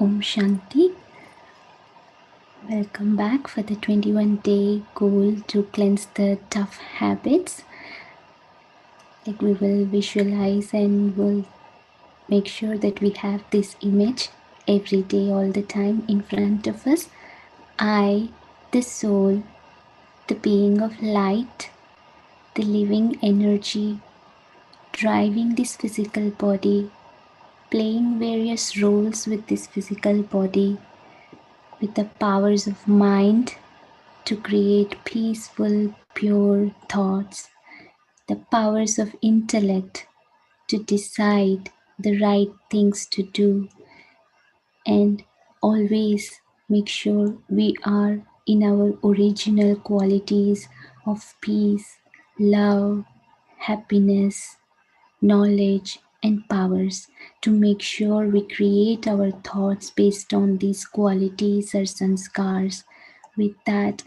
Om Shanti. Welcome back for the 21-day goal to cleanse the tough habits. We will visualize and we'll make sure that we have this image every day, all the time in front of us. I, the soul, the being of light, the living energy, driving this physical body, playing various roles with this physical body, with the powers of mind to create peaceful, pure thoughts, the powers of intellect to decide the right things to do, and always make sure we are in our original qualities of peace, love, happiness, knowledge, and powers, to make sure we create our thoughts based on these qualities or sanskars. With that,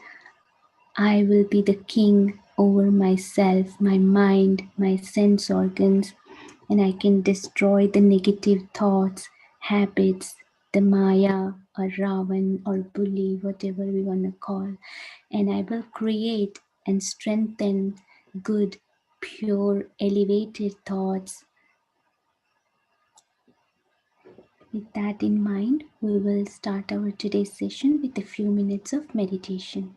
I will be the king over myself, my mind, my sense organs, and I can destroy the negative thoughts, habits, the Maya or Ravan or bully, whatever we want to call. And I will create and strengthen good, pure, elevated thoughts. With that in mind, we will start our today's session with a few minutes of meditation.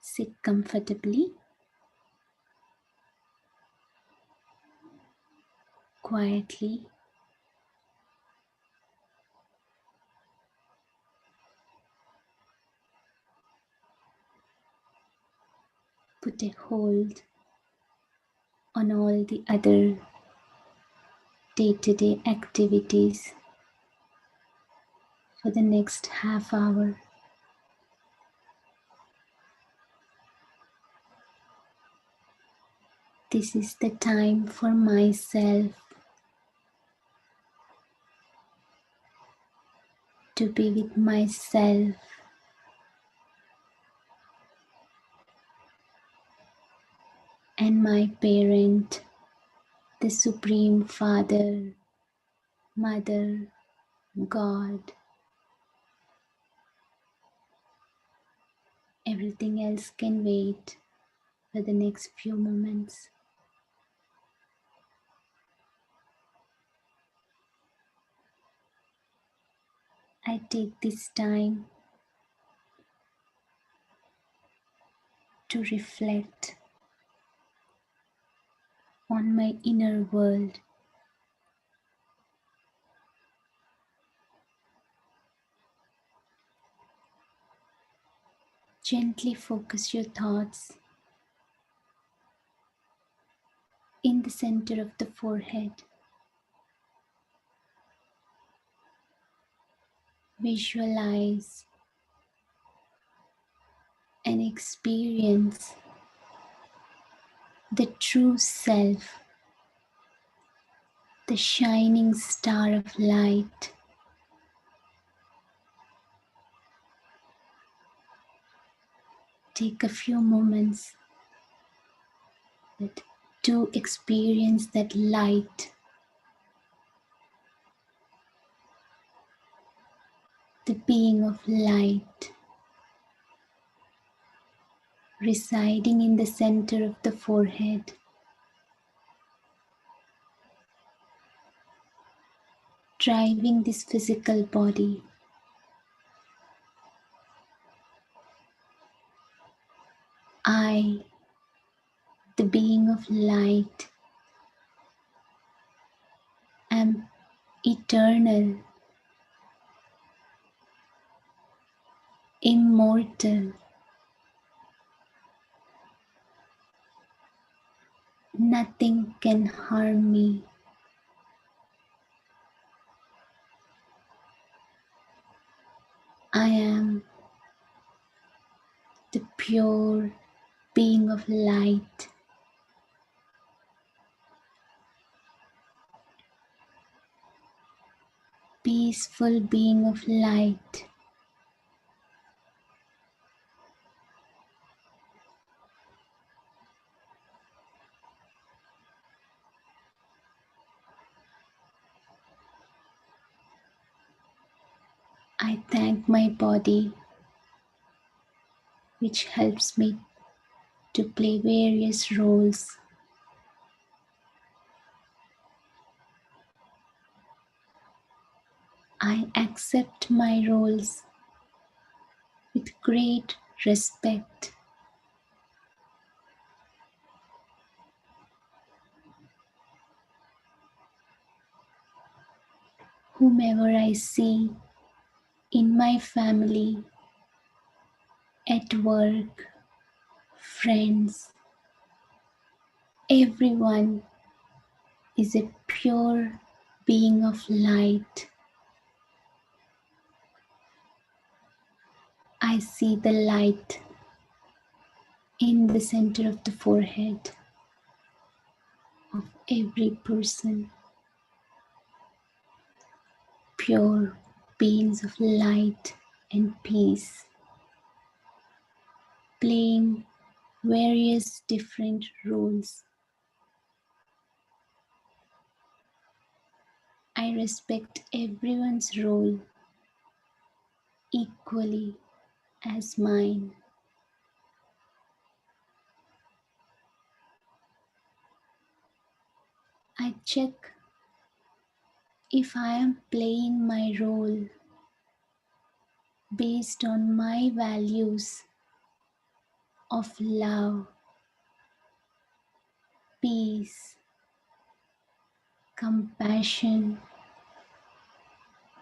Sit comfortably, quietly. Put a hold on all the other day-to-day activities for the next half hour. This is the time for myself to be with myself and my parent, the Supreme Father, Mother, God. Everything else can wait for the next few moments. I take this time to reflect on my inner world. Gently focus your thoughts in the center of the forehead. Visualize and experience the true self, the shining star of light. Take a few moments to experience that light, the being of light, residing in the center of the forehead, driving this physical body. I, the being of light, am eternal, immortal. Nothing can harm me. I am the pure being of light. Peaceful being of light. I thank my body, which helps me to play various roles. I accept my roles with great respect. Whomever I see in my family, at work, friends, everyone is a pure being of light. I see the light in the center of the forehead of every person. Pure beings of light and peace, playing various different roles. I respect everyone's role equally as mine. I check if I am playing my role based on my values of love, peace, compassion,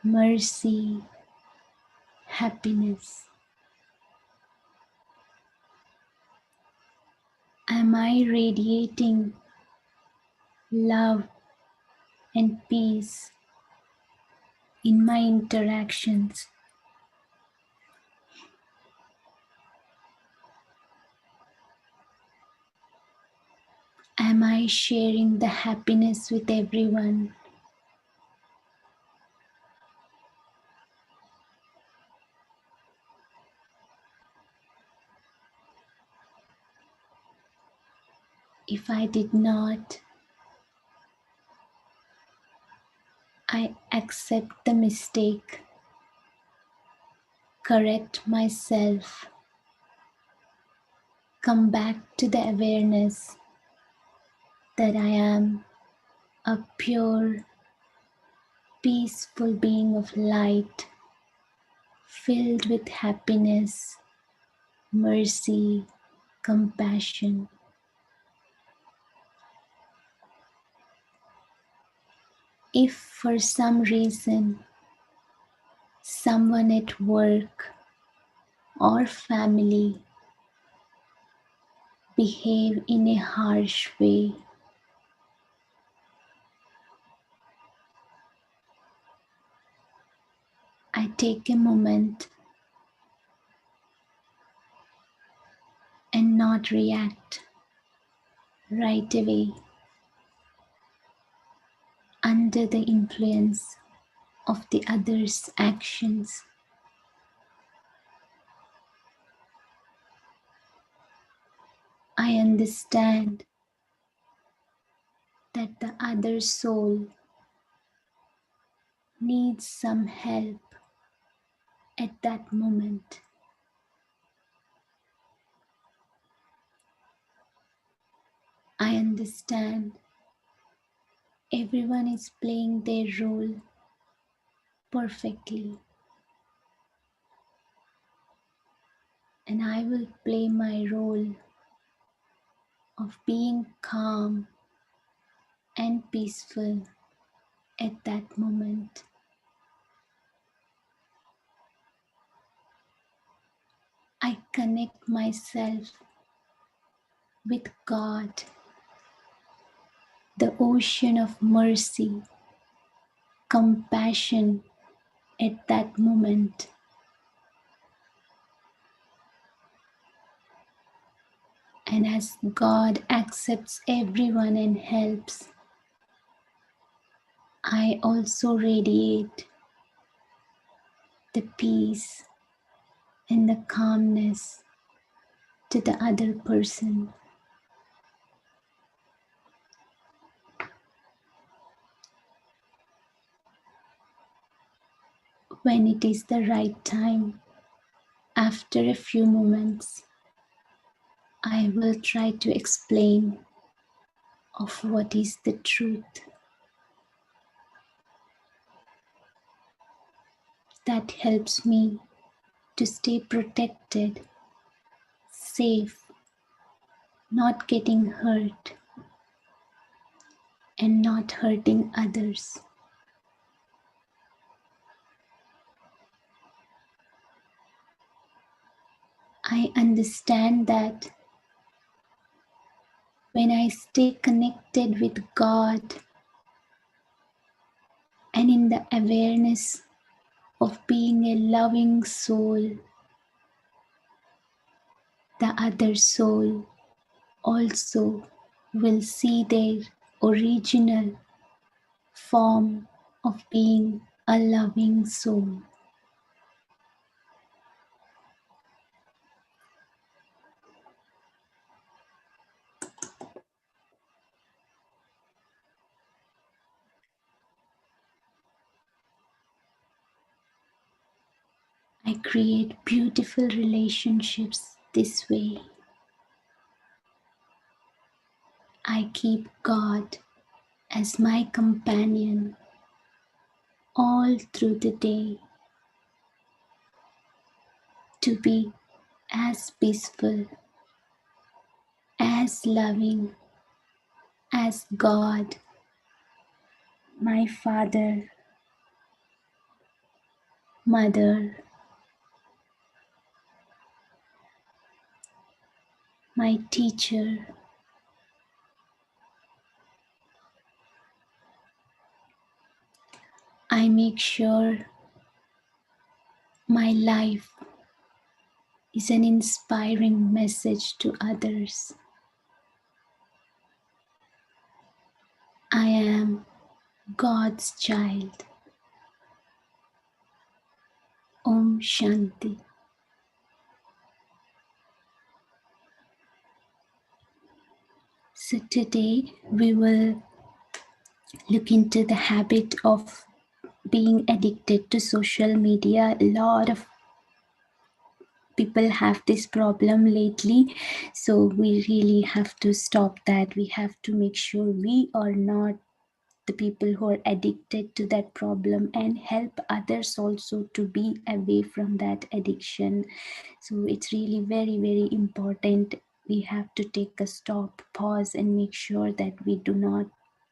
mercy, happiness. Am I radiating love and peace in my interactions? Am I sharing the happiness with everyone? If I did not, I accept the mistake, correct myself, come back to the awareness that I am a pure, peaceful being of light, filled with happiness, mercy, compassion. If for some reason someone at work or family behave in a harsh way, I take a moment and not react right away under the influence of the other's actions. I understand that the other soul needs some help at that moment. I understand everyone is playing their role perfectly, and I will play my role of being calm and peaceful at that moment. I connect myself with God, the ocean of mercy, compassion at that moment. And as God accepts everyone and helps, I also radiate the peace and the calmness to the other person. When it is the right time, after a few moments, I will try to explain of what is the truth that helps me to stay protected, safe, not getting hurt, and not hurting others. I understand that when I stay connected with God and in the awareness of being a loving soul, the other soul also will see their original form of being a loving soul. I create beautiful relationships this way. I keep God as my companion all through the day to be as peaceful, as loving as God, my Father, Mother, my teacher. I make sure my life is an inspiring message to others. I am God's child. Om Shanti. So today we will look into the habit of being addicted to social media. A lot of people have this problem lately, so we really have to stop that. We have to make sure we are not the people who are addicted to that problem and help others also to be away from that addiction. So it's really very, very important. We have to take a stop, pause, and make sure that we do not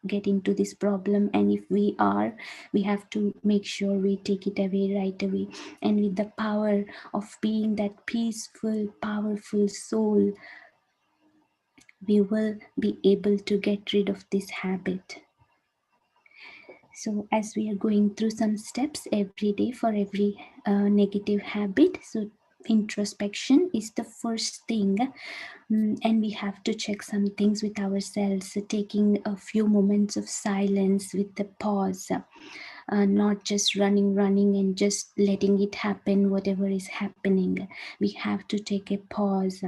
get into this problem. And if we are, we have to make sure we take it away right away. And with the power of being that peaceful, powerful soul, we will be able to get rid of this habit. So as we are going through some steps every day for every negative habit, so introspection is the first thing. And we have to check some things with ourselves, so taking a few moments of silence with the pause, not just running and just letting it happen, whatever is happening. We have to take a pause.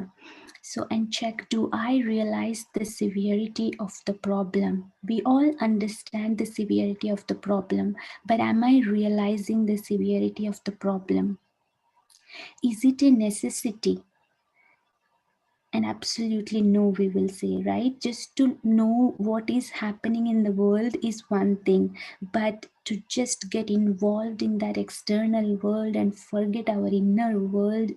So, and check, do I realize the severity of the problem? We all understand the severity of the problem, but am I realizing the severity of the problem? Is it a necessity? And absolutely no, we will say, right? Just to know what is happening in the world is one thing, but to just get involved in that external world and forget our inner world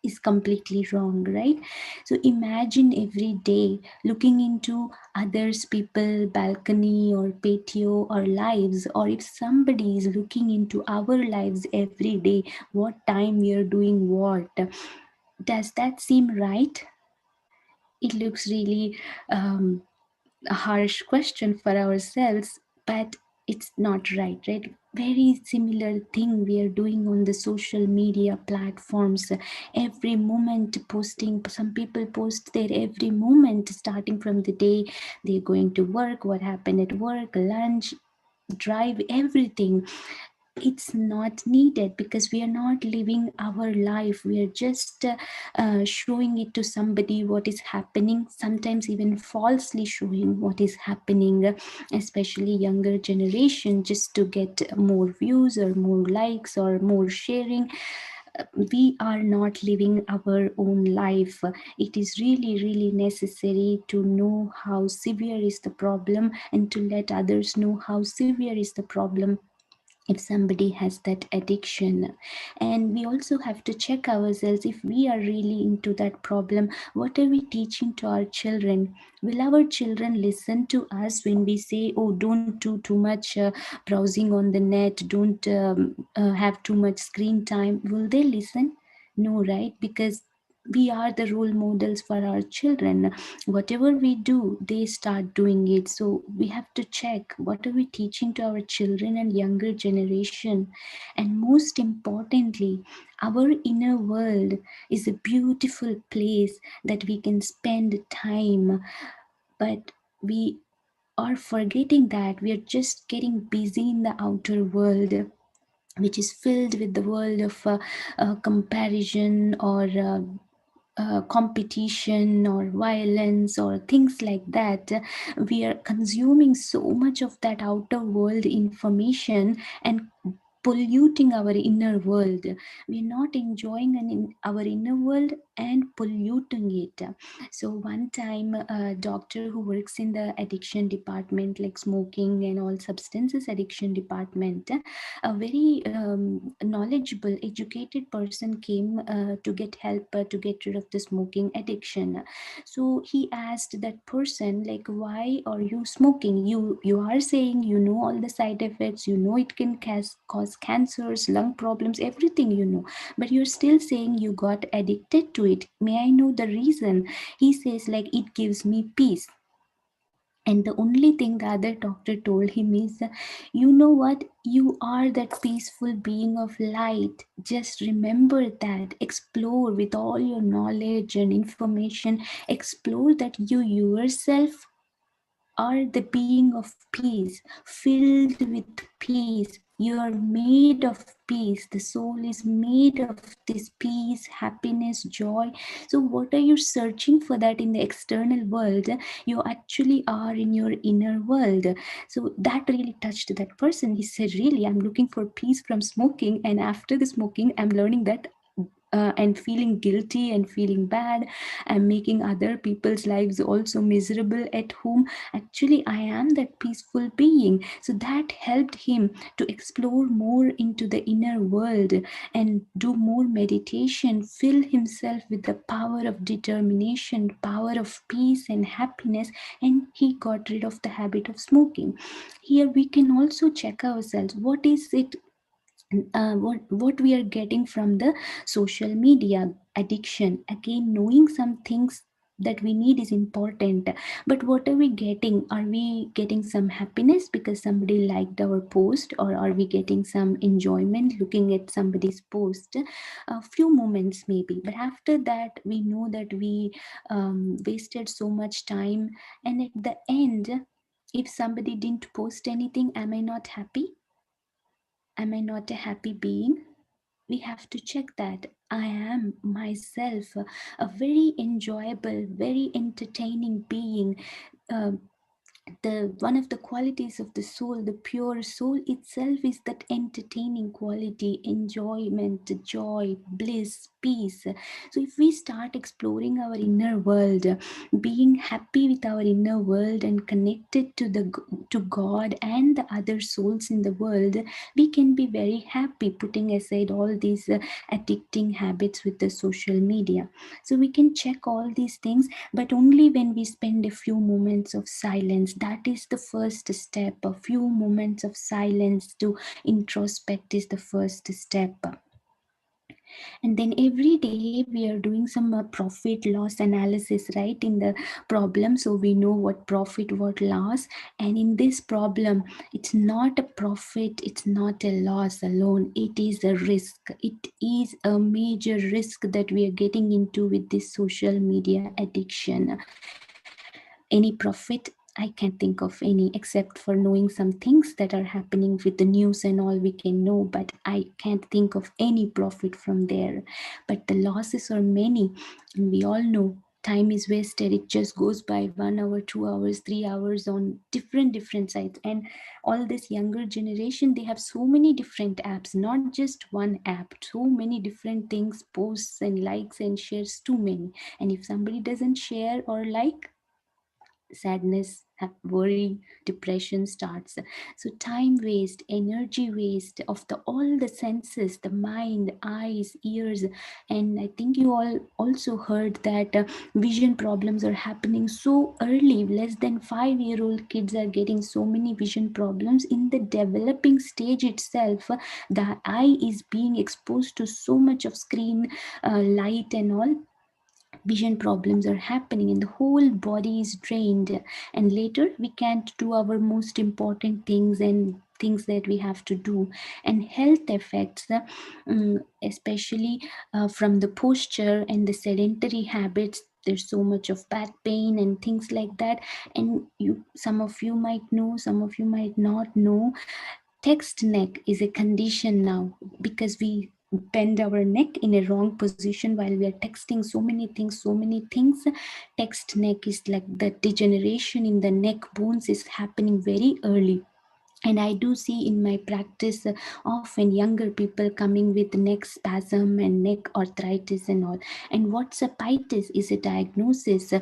is completely wrong, right? So imagine every day looking into others people balcony or patio or lives, or if somebody is looking into our lives every day, what time we are doing what, does that seem right? It looks really a harsh question for ourselves, but it's not right, right? Very similar thing we are doing on the social media platforms. Every moment posting, some people post their every moment starting from the day they're going to work, what happened at work, lunch, drive, everything. it's not needed, because we are not living our life. We are just showing it to somebody what is happening, sometimes even falsely showing what is happening, especially younger generation, just to get more views or more likes or more sharing. We are not living our own life. It is really, really necessary to know how severe is the problem, and to let others know how severe is the problem if somebody has that addiction. And we also have to check ourselves, if we are really into that problem, what are we teaching to our children? Will our children listen to us when we say, oh, don't do too much browsing on the net, don't have too much screen time? Will they listen? No, right? Because we are the role models for our children. Whatever we do, they start doing it. So we have to check, what are we teaching to our children and younger generation? And most importantly, our inner world is a beautiful place that we can spend time, but we are forgetting that. We are just getting busy in the outer world, which is filled with the world of comparison, or competition, or violence, or things like that. We are consuming so much of that outer world information and polluting our inner world. We're not enjoying our inner world and polluting it. So one time, a doctor who works in the addiction department, like smoking and all substances addiction department, a very knowledgeable, educated person came to get help to get rid of the smoking addiction. So he asked that person, like, why are you smoking? You are saying you know all the side effects, you know it can cause cancers, lung problems, everything you know, but you're still saying you got addicted to it. May I know the reason? He says, like, it gives me peace. And the only thing the other doctor told him is, you know what? You are that peaceful being of light. Just remember that. Explore with all your knowledge and information. Explore that you yourself are the being of peace, filled with peace. You are made of peace. The soul is made of this peace, happiness, joy. So, what are you searching for that in the external world? You actually are in your inner world. So, that really touched that person. He said, really, I'm looking for peace from smoking, and after the smoking, I'm learning that and feeling guilty and feeling bad. I'm making other people's lives also miserable at home. Actually, I am that peaceful being. So that helped him to explore more into the inner world and do more meditation, fill himself with the power of determination, power of peace and happiness, and he got rid of the habit of smoking. Here we can also check ourselves, what is it, what we are getting from the social media addiction. Again, knowing some things that we need is important, but what are we getting? Are we getting some happiness because somebody liked our post, or are we getting some enjoyment looking at somebody's post? A few moments maybe, but after that we know that we wasted so much time, and at the end, if somebody didn't post anything, am I not happy? Am I not a happy being? We have to check that. I am myself a very enjoyable, very entertaining being. Uh, the one of the qualities of the soul, the pure soul itself, is that entertaining quality, enjoyment, joy, bliss, peace. So if we start exploring our inner world, being happy with our inner world and connected to the to God and the other souls in the world, we can be very happy, putting aside all these addicting habits with the social media. So we can check all these things, but only when we spend a few moments of silence. That is the first step. A few moments of silence to introspect is the first step. And then every day we are doing some profit loss analysis, right, in the problem, so we know what profit, what loss. And in this problem, it's not a profit, it's not a loss alone, it is a risk. It is a major risk that we are getting into with this social media addiction. Any profit, I can't think of any, except for knowing some things that are happening with the news and all we can know, but I can't think of any profit from there. But the losses are many, and we all know time is wasted. It just goes by 1 hour, 2 hours, 3 hours on different sites. And all this younger generation, they have so many different apps, not just one app, so many different things, posts and likes and shares, too many. And if somebody doesn't share or like, sadness, worry, depression starts. So time waste, energy waste of the all the senses, the mind, eyes, ears. And I think you all also heard that vision problems are happening so early. Less than 5-year-old kids are getting so many vision problems. In the developing stage itself, the eye is being exposed to so much of screen light and all. Vision problems are happening and the whole body is drained, and later we can't do our most important things and things that we have to do. And health effects, especially from the posture and the sedentary habits. There's so much of back pain and things like that. And you, some of you might know, some of you might not know, text neck is a condition now, because we bend our neck in a wrong position while we are texting so many things. Text neck is like the degeneration in the neck bones is happening very early. And I do see in my practice often younger people coming with neck spasm and neck arthritis and all. And what sappitis is a diagnosis where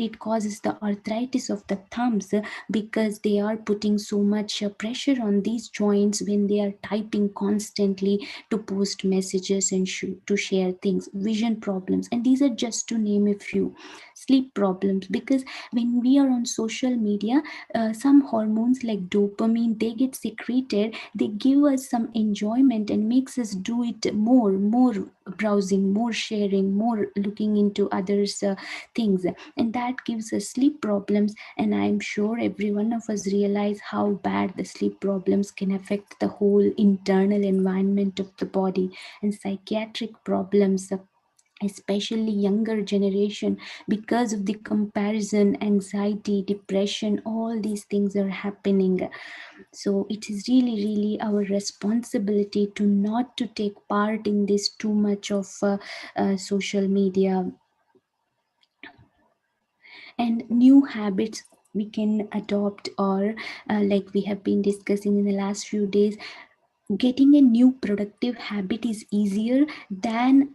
it causes the arthritis of the thumbs, because they are putting so much pressure on these joints when they are typing constantly to post messages and to share things. Vision problems, and these are just to name a few. Sleep problems, because when we are on social media, some hormones like dopamine, they get secreted, they give us some enjoyment and makes us do it more browsing, more sharing, more looking into others things, and that gives us sleep problems. And I'm sure every one of us realize how bad the sleep problems can affect the whole internal environment of the body. And psychiatric problems, especially younger generation, because of the comparison, anxiety, depression, all these things are happening. So it is really our responsibility to not to take part in this too much of social media. And new habits we can adopt, or like we have been discussing in the last few days, getting a new productive habit is easier than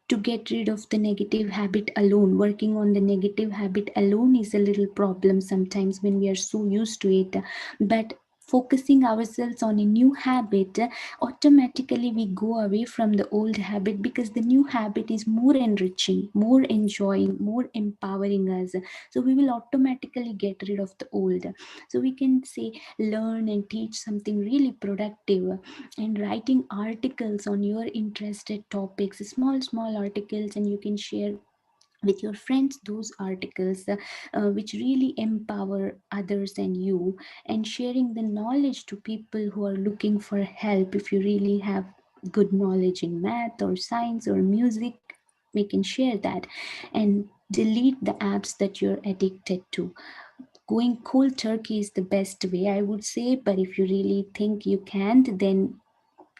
to get rid of the negative habit alone. Working on the negative habit alone is a little problem sometimes when we are so used to it. But focusing ourselves on a new habit, automatically we go away from the old habit, because the new habit is more enriching, more enjoying, more empowering us. So we will automatically get rid of the old. So we can say learn and teach something really productive, and writing articles on your interested topics, small articles, and you can share with your friends those articles which really empower others and you, and sharing the knowledge to people who are looking for help. If you really have good knowledge in math or science or music, we can share that. And delete the apps that you're addicted to. Going cold turkey is the best way, I would say, but if you really think you can't, then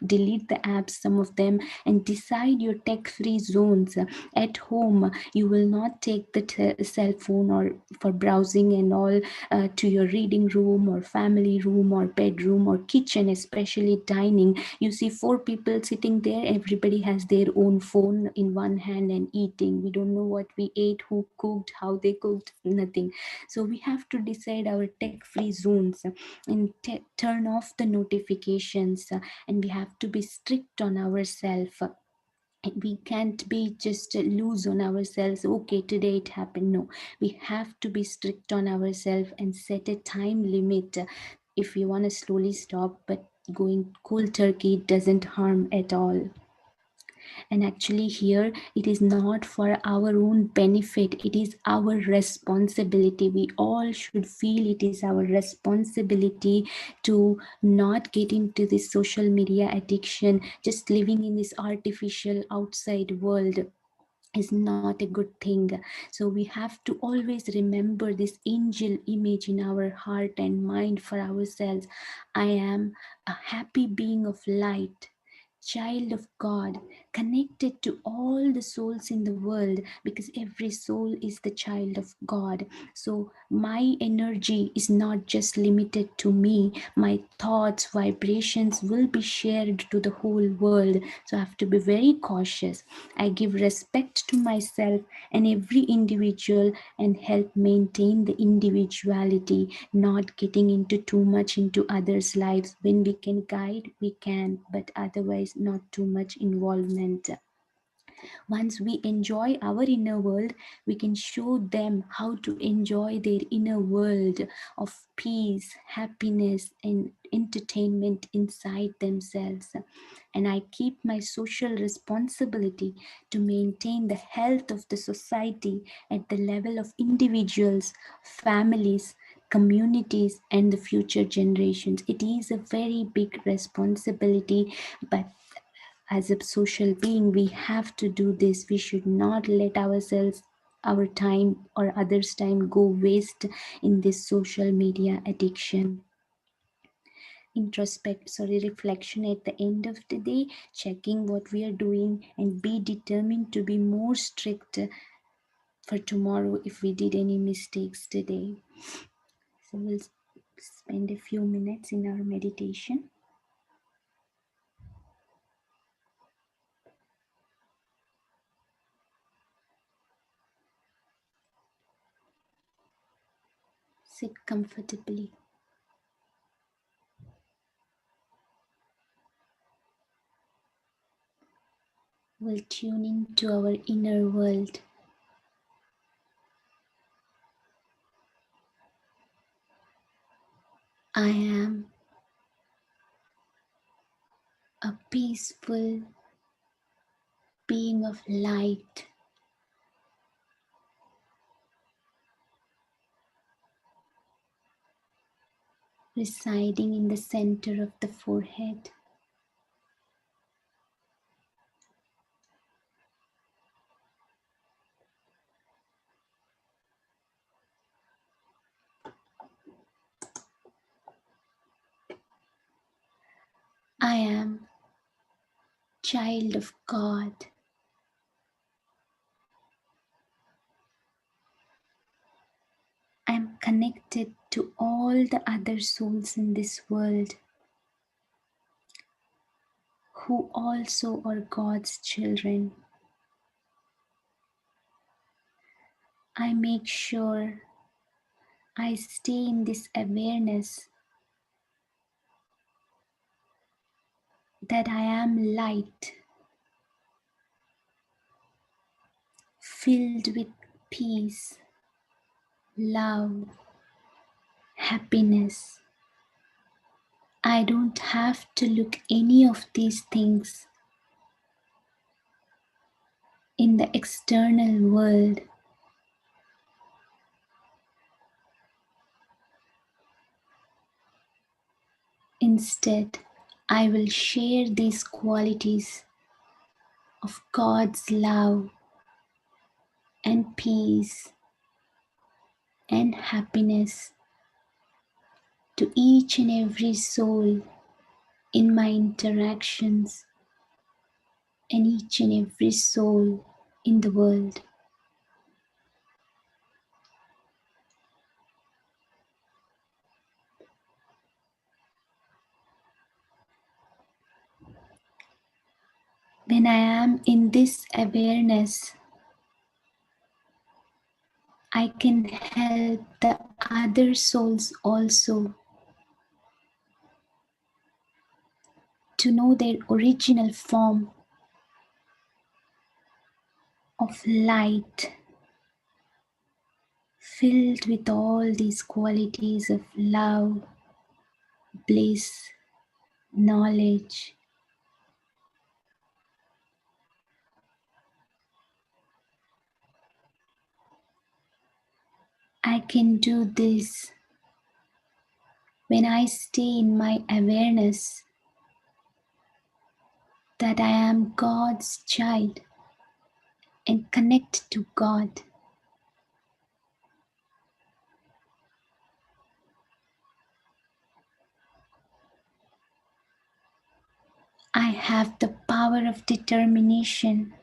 delete the apps, some of them, and decide your tech free zones. At home you will not take the cell phone or for browsing and all to your reading room or family room or bedroom or kitchen, especially dining. You see four people sitting there, everybody has their own phone in one hand and eating. We don't know what we ate, who cooked, how they cooked, nothing. So we have to decide our tech free zones and turn off the notifications, and we have to be strict on ourselves. We can't be just loose on ourselves. Okay, today it happened. No, we have to be strict on ourselves and set a time limit. If you want to slowly stop, but going cold turkey doesn't harm at all. And actually here it is not for our own benefit, it is our responsibility. We all should feel it is our responsibility to not get into this social media addiction, just living in this artificial outside world. is not a good thing. So we have to always remember this angel image in our heart and mind for ourselves. I am a happy being of light, child of God, connected to all the souls in the world, because every soul is the child of God. So my energy is not just limited to me. My thoughts, vibrations will be shared to the whole world. So I have to be very cautious. I give respect to myself and every individual and help maintain the individuality, not getting into too much into others' lives. When we can guide, we can, but otherwise, not too much involvement. Once we enjoy our inner world, we can show them how to enjoy their inner world of peace, happiness, and entertainment inside themselves. And I keep my social responsibility to maintain the health of the society at the level of individuals, families, communities, and the future generations. It is a very big responsibility, but as a social being, we have to do this. We should not let ourselves, our time, or others' time go waste in this social media addiction. Reflection at the end of the day, checking what we are doing and be determined to be more strict for tomorrow if we did any mistakes today. So we'll spend a few minutes in our meditation. Sit comfortably. We'll tune into our inner world. I am a peaceful being of light, residing in the center of the forehead. I am child of God. I am connected to all the other souls in this world who also are God's children. I make sure I stay in this awareness that I am light, filled with peace, love, happiness. I don't have to look any of these things in the external world. Instead, I will share these qualities of God's love and peace and happiness to each and every soul in my interactions and each and every soul in the world. When I am in this awareness, I can help the other souls also to know their original form of light, filled with all these qualities of love, bliss, knowledge. I can do this when I stay in my awareness that I am God's child and connect to God. I have the power of determination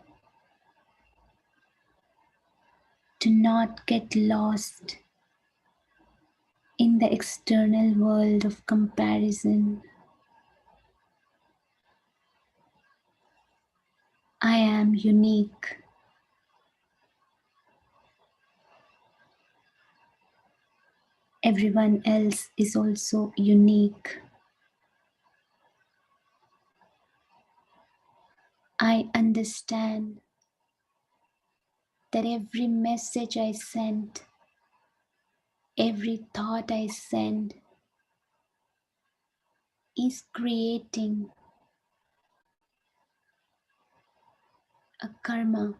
to not get lost in the external world of comparison. I am unique. Everyone else is also unique. I understand that every message I send, every thought I send is creating a karma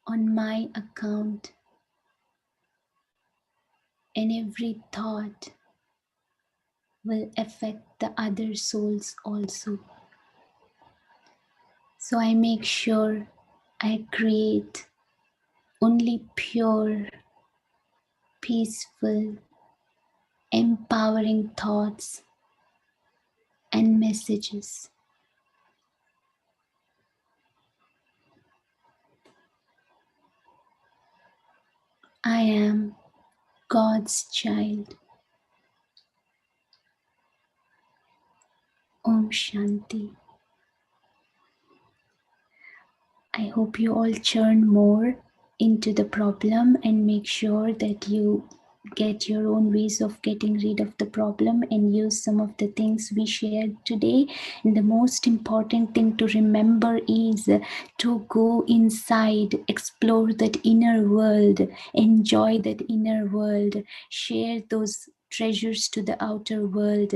on my account, and every thought will affect the other souls also. So I make sure I create only pure, peaceful, empowering thoughts and messages. I am God's child. Om Shanti. I hope you all churn more into the problem and make sure that you get your own ways of getting rid of the problem and use some of the things we shared today. And the most important thing to remember is to go inside, explore that inner world, enjoy that inner world, share those treasures to the outer world,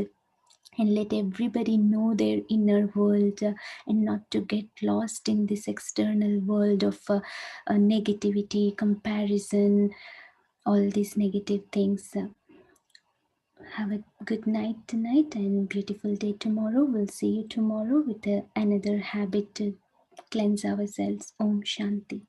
and let everybody know their inner world, and not to get lost in this external world of negativity, comparison, all these negative things. Have a good night tonight and beautiful day tomorrow. We'll see you tomorrow with another habit to cleanse ourselves. Om Shanti.